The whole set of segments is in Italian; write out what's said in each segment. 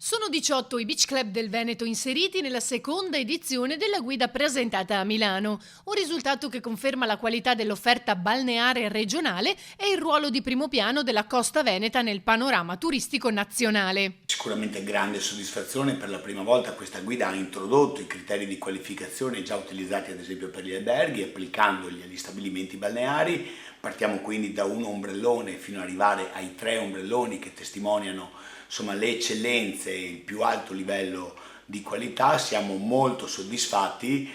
Sono 18 i beach club del Veneto inseriti nella seconda edizione della guida presentata a Milano, un risultato che conferma la qualità dell'offerta balneare regionale e il ruolo di primo piano della costa veneta nel panorama turistico nazionale. Sicuramente grande soddisfazione, per la prima volta questa guida ha introdotto i criteri di qualificazione già utilizzati ad esempio per gli alberghi, applicandoli agli stabilimenti balneari. Partiamo quindi da un ombrellone fino ad arrivare ai 3 ombrelloni che testimoniano le eccellenze e il più alto livello di qualità. Siamo molto soddisfatti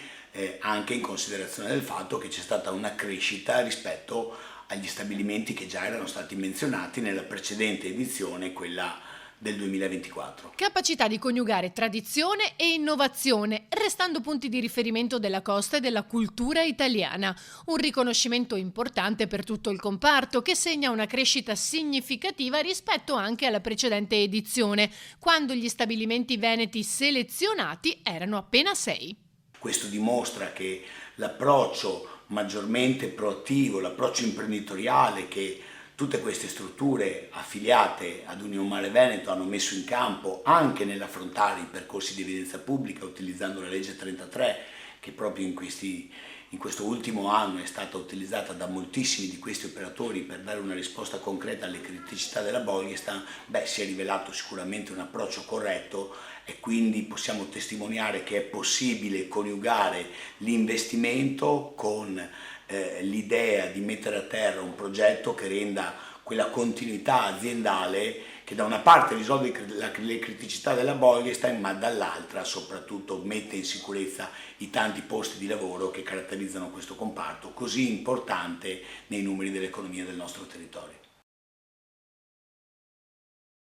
anche in considerazione del fatto che c'è stata una crescita rispetto agli stabilimenti che già erano stati menzionati nella precedente edizione, quella del 2024. Capacità di coniugare tradizione e innovazione, restando punti di riferimento della costa e della cultura italiana. Un riconoscimento importante per tutto il comparto che segna una crescita significativa rispetto anche alla precedente edizione, quando gli stabilimenti veneti selezionati erano appena 6. Questo dimostra che l'approccio maggiormente proattivo, l'approccio imprenditoriale che tutte queste strutture affiliate ad Union Mare Veneto hanno messo in campo anche nell'affrontare i percorsi di evidenza pubblica utilizzando la legge 33, che proprio in questo ultimo anno è stata utilizzata da moltissimi di questi operatori per dare una risposta concreta alle criticità della Bolgestan, si è rivelato sicuramente un approccio corretto e quindi possiamo testimoniare che è possibile coniugare l'investimento con l'idea di mettere a terra un progetto che renda quella continuità aziendale che da una parte risolve le criticità della Bolgestan, ma dall'altra soprattutto mette in sicurezza i tanti posti di lavoro che caratterizzano questo comparto così importante nei numeri dell'economia del nostro territorio.